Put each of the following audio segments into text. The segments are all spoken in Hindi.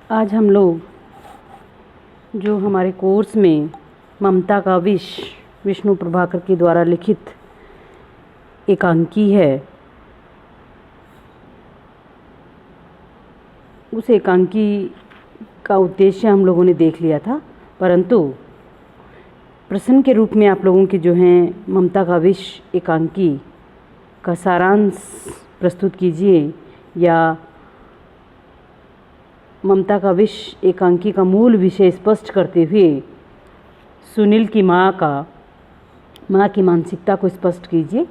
आज हम लोग जो हमारे कोर्स में ममता का विष विष्णु प्रभाकर के द्वारा लिखित एकांकी है, उस एकांकी का उद्देश्य हम लोगों ने देख लिया था, परंतु प्रश्न के रूप में आप लोगों के जो हैं ममता का विष एकांकी का सारांश प्रस्तुत कीजिए या ममता का विष एकांकी का मूल विषय स्पष्ट करते हुए सुनील की माँ की मानसिकता को स्पष्ट कीजिए।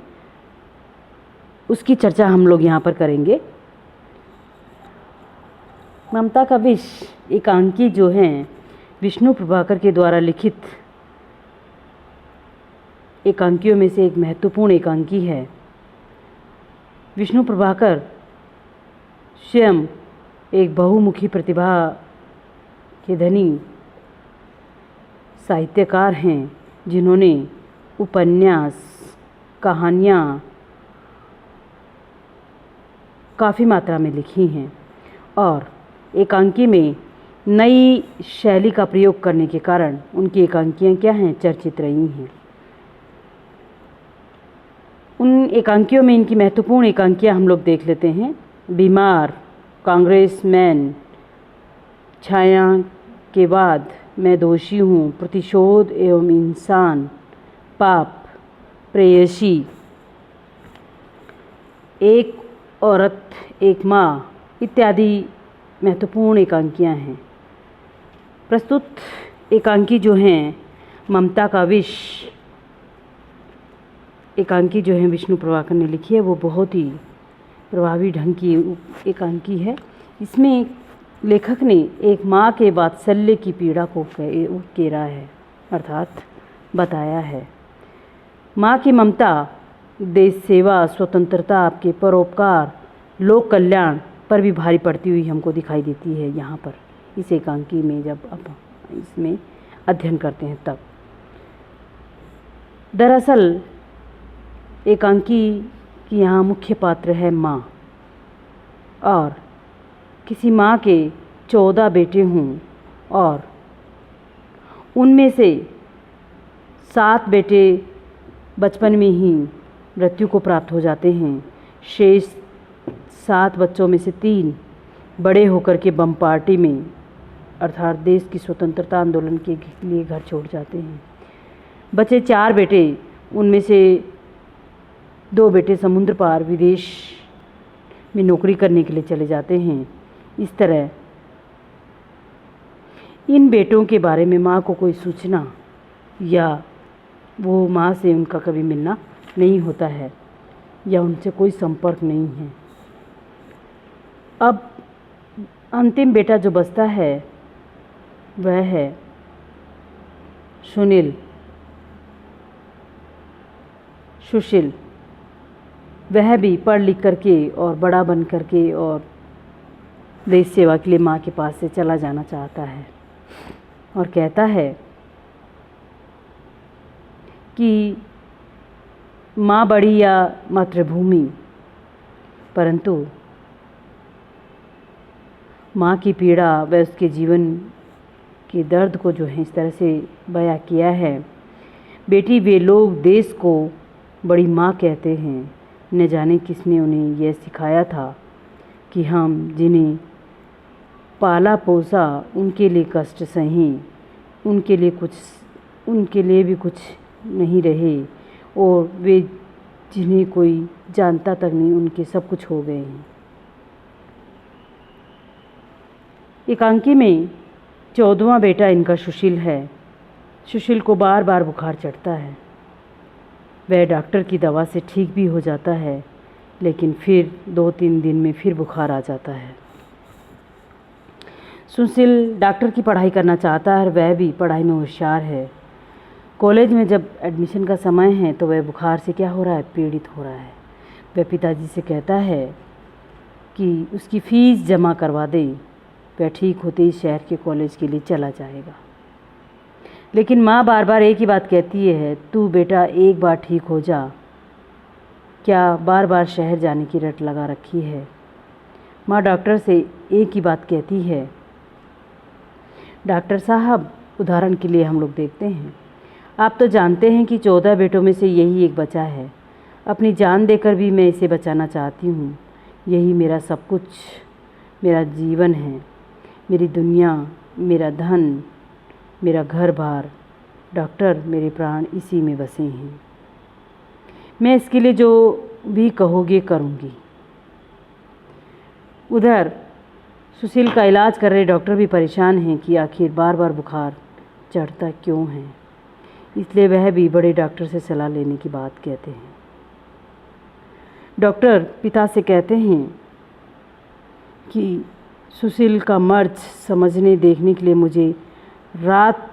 उसकी चर्चा हम लोग यहाँ पर करेंगे। ममता का विष एकांकी जो हैं विष्णु प्रभाकर के द्वारा लिखित एकांकियों में से एक महत्वपूर्ण एकांकी है। विष्णु प्रभाकर स्वयं एक बहुमुखी प्रतिभा के धनी साहित्यकार हैं, जिन्होंने उपन्यास, कहानियाँ काफ़ी मात्रा में लिखी हैं और एकांकी में नई शैली का प्रयोग करने के कारण उनकी एकांकियाँ क्या हैं, चर्चित रही हैं। उन एकांकियों में इनकी महत्वपूर्ण एकांकियाँ हम लोग देख लेते हैं। बीमार, कांग्रेसमैन, छाया के बाद, मैं दोषी हूँ, प्रतिशोध एवं इंसान, पाप, प्रेयसी, एक औरत एक माँ इत्यादि महत्वपूर्ण एकांकियाँ हैं। प्रस्तुत एकांकी जो हैं ममता का विष एकांकी जो है विष्णु प्रभाकर ने लिखी है, वो बहुत ही प्रभावी ढंग की एकांकी है। इसमें लेखक ने एक माँ के वात्सल्य की पीड़ा को उकेरा है, अर्थात बताया है। माँ की ममता, देश सेवा, स्वतंत्रता, आपके परोपकार, लोक कल्याण पर भी भारी पड़ती हुई हमको दिखाई देती है यहाँ पर इस एकांकी में, जब अब इसमें अध्ययन करते हैं तब। दरअसल एकांकी की यहाँ मुख्य पात्र है माँ, और किसी माँ के 14 बेटे हों और उनमें से 7 बेटे बचपन में ही मृत्यु को प्राप्त हो जाते हैं। शेष 7 बच्चों में से 3 बड़े होकर के बम पार्टी में, अर्थात देश की स्वतंत्रता आंदोलन के लिए घर छोड़ जाते हैं। बचे 4 बेटे, उनमें से 2 बेटे समुद्र पार विदेश में नौकरी करने के लिए चले जाते हैं। इस तरह इन बेटों के बारे में माँ को कोई सूचना या वो माँ से उनका कभी मिलना नहीं होता है या उनसे कोई संपर्क नहीं है। अब अंतिम बेटा जो बचता है वह है सुशील। वह भी पढ़ लिख करके और बड़ा बन करके और देश सेवा के लिए माँ के पास से चला जाना चाहता है और कहता है कि माँ बड़ी या मातृभूमि, परंतु माँ की पीड़ा व उसके जीवन के दर्द को जो है इस तरह से बयां किया है। बेटी, वे लोग देश को बड़ी माँ कहते हैं, न जाने किसने उन्हें यह सिखाया था कि हम जिन्हें पाला पोसा उनके लिए कष्ट सहें, उनके लिए भी कुछ नहीं रहे, और वे जिन्हें कोई जानता तक नहीं, उनके सब कुछ हो गए हैं। एकांकी में 14वां बेटा इनका सुशील है। सुशील को बार बार बुखार चढ़ता है। वह डॉक्टर की दवा से ठीक भी हो जाता है, लेकिन फिर 2-3 दिन में फिर बुखार आ जाता है। सुशील डॉक्टर की पढ़ाई करना चाहता है और वह भी पढ़ाई में होशियार है। कॉलेज में जब एडमिशन का समय है तो वह बुखार से क्या हो रहा है, पीड़ित हो रहा है। वह पिताजी से कहता है कि उसकी फ़ीस जमा करवा दे, वह ठीक होते ही शहर के कॉलेज के लिए चला जाएगा। लेकिन माँ बार बार एक ही बात कहती है, तू बेटा एक बार ठीक हो जा, क्या बार बार शहर जाने की रट लगा रखी है। माँ डॉक्टर से एक ही बात कहती है डॉक्टर साहब, उदाहरण के लिए हम लोग देखते हैं, आप तो जानते हैं कि 14 बेटों में से यही एक बचा है। अपनी जान देकर भी मैं इसे बचाना चाहती हूँ। यही मेरा सब कुछ, मेरा जीवन है, मेरी दुनिया, मेरा धन, मेरा घर बार। डॉक्टर, मेरे प्राण इसी में बसे हैं। मैं इसके लिए जो भी कहोगे करूँगी। उधर सुशील का इलाज कर रहे डॉक्टर भी परेशान हैं कि आखिर बार बार बुखार चढ़ता क्यों है। इसलिए वह भी बड़े डॉक्टर से सलाह लेने की बात कहते हैं। डॉक्टर पिता से कहते हैं कि सुशील का मर्ज समझने देखने के लिए मुझे रात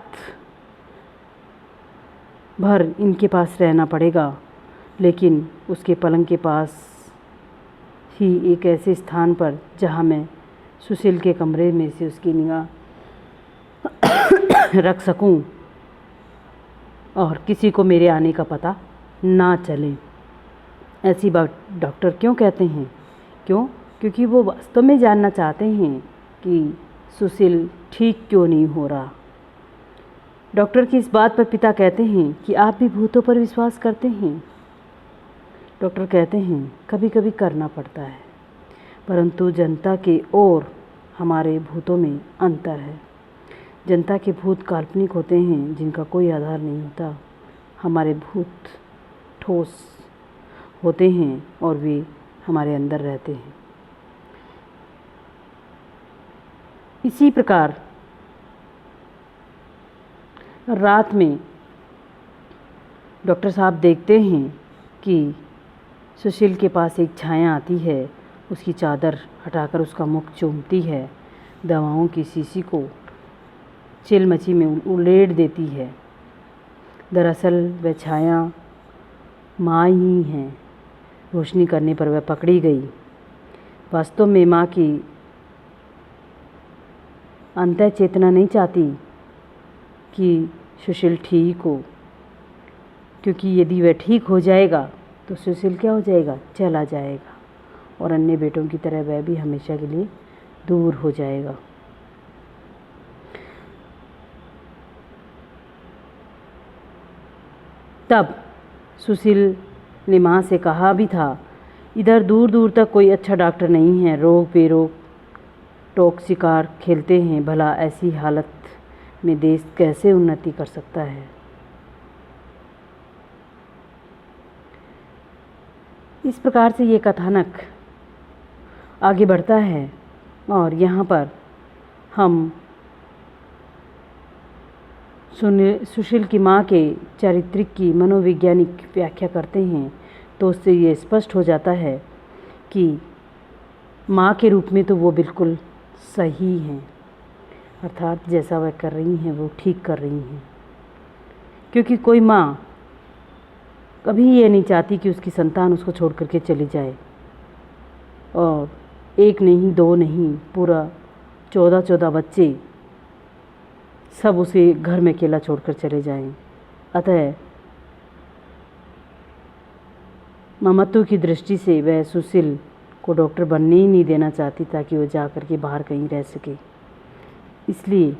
भर इनके पास रहना पड़ेगा, लेकिन उसके पलंग के पास ही एक ऐसे स्थान पर जहां मैं सुशील के कमरे में से उसकी निगाह रख सकूं और किसी को मेरे आने का पता ना चले। ऐसी बात डॉक्टर क्यों कहते हैं? क्योंकि वो वास्तव में जानना चाहते हैं कि सुशील ठीक क्यों नहीं हो रहा। डॉक्टर की इस बात पर पिता कहते हैं कि आप भी भूतों पर विश्वास करते हैं? डॉक्टर कहते हैं कभी कभी करना पड़ता है, परंतु जनता के और हमारे भूतों में अंतर है। जनता के भूत काल्पनिक होते हैं, जिनका कोई आधार नहीं होता। हमारे भूत ठोस होते हैं और वे हमारे अंदर रहते हैं। इसी प्रकार रात में डॉक्टर साहब देखते हैं कि सुशील के पास एक छाया आती है, उसकी चादर हटाकर उसका मुख चूमती है, दवाओं की शीशी को चिलमची में उलेट देती है। दरअसल वह छाया माँ ही है। रोशनी करने पर वह पकड़ी गई। वास्तव में माँ की अंतः चेतना नहीं चाहती कि सुशील ठीक हो, क्योंकि यदि वह ठीक हो जाएगा तो सुशील क्या हो जाएगा? चला जाएगा, और अन्य बेटों की तरह वह भी हमेशा के लिए दूर हो जाएगा। तब सुशील ने माँ से कहा भी था, इधर दूर दूर तक कोई अच्छा डॉक्टर नहीं है। रोग बेरोग टोक शिकार खेलते हैं। भला ऐसी हालत में देश कैसे उन्नति कर सकता है? इस प्रकार से ये कथानक आगे बढ़ता है और यहाँ पर हम सुशील की माँ के चारित्रिक की मनोवैज्ञानिक व्याख्या करते हैं, तो उससे ये स्पष्ट हो जाता है कि माँ के रूप में तो वो बिल्कुल सही हैं, अर्थात जैसा वह कर रही हैं वो ठीक कर रही हैं। क्योंकि कोई माँ कभी ये नहीं चाहती कि उसकी संतान उसको छोड़ करके चली जाए, और एक नहीं दो नहीं पूरा 14 बच्चे सब उसे घर में अकेला छोड़कर चले जाएं। अतः ममत्व की दृष्टि से वह सुशील को डॉक्टर बनने ही नहीं देना चाहती, ताकि वो जा कर के बाहर कहीं रह सके। इसलिए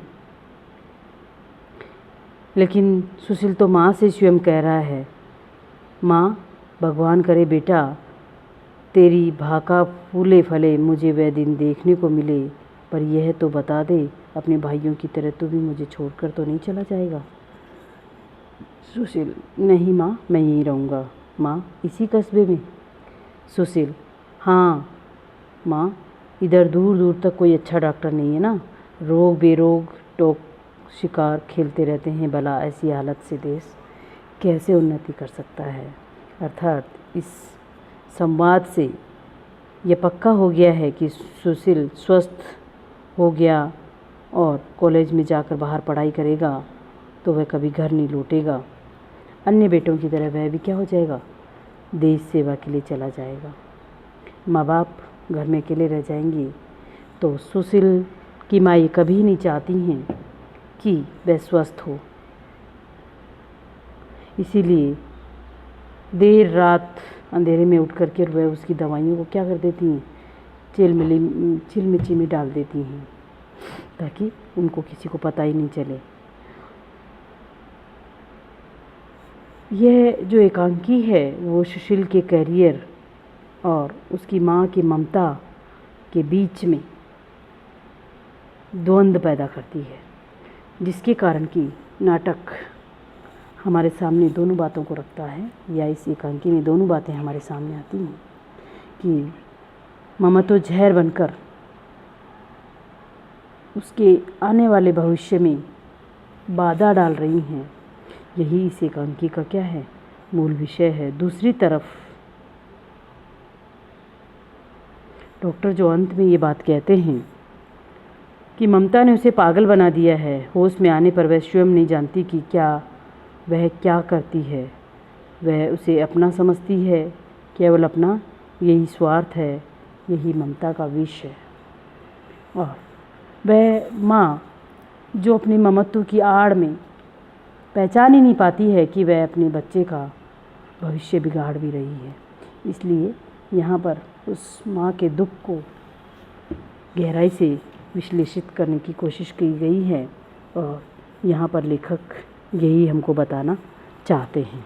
लेकिन सुशील तो माँ से स्वयं कह रहा है, माँ भगवान करे बेटा तेरी भाका फूले फले मुझे वह दिन देखने को मिले, पर यह तो बता दे अपने भाइयों की तरह तू भी मुझे छोड़कर तो नहीं चला जाएगा? सुशील, नहीं माँ, मैं यहीं रहूँगा। माँ, इसी कस्बे में? सुशील, हाँ माँ, इधर दूर दूर तक कोई अच्छा डॉक्टर नहीं है ना। रोग बेरोग टोक शिकार खेलते रहते हैं। भला ऐसी हालत से देश कैसे उन्नति कर सकता है? अर्थात इस संवाद से यह पक्का हो गया है कि सुशील स्वस्थ हो गया और कॉलेज में जाकर बाहर पढ़ाई करेगा तो वह कभी घर नहीं लौटेगा। अन्य बेटों की तरह वह भी क्या हो जाएगा? देश सेवा के लिए चला जाएगा। माँ बाप घर में अकेले रह जाएंगे। तो सुशील की माँ ये कभी नहीं चाहती हैं कि वह स्वस्थ हो। इसीलिए देर रात अंधेरे में उठ करके वह उसकी दवाइयों को क्या कर देती हैं? चिलमिची में डाल देती हैं। ताकि उनको किसी को पता ही नहीं चले। यह जो एकांकी है वो सुशील के करियर और उसकी माँ की ममता के बीच में द्वंद्व पैदा करती है, जिसके कारण कि नाटक हमारे सामने दोनों बातों को रखता है, या इस एकांकी में दोनों बातें हमारे सामने आती हैं कि ममा तो जहर बनकर उसके आने वाले भविष्य में बाधा डाल रही हैं। यही इस एकांकी का क्या है, मूल विषय है। दूसरी तरफ डॉक्टर जो अंत में ये बात कहते हैं कि ममता ने उसे पागल बना दिया है, होश में आने पर वह स्वयं नहीं जानती कि वह क्या करती है। वह उसे अपना समझती है, केवल अपना, यही स्वार्थ है, यही ममता का विष है। और वह माँ जो अपनी ममत्व की आड़ में पहचान ही नहीं पाती है कि वह अपने बच्चे का भविष्य बिगाड़ भी रही है। इसलिए यहाँ पर उस माँ के दुख को गहराई से विश्लेषित करने की कोशिश की गई है, और यहाँ पर लेखक यही हमको बताना चाहते हैं।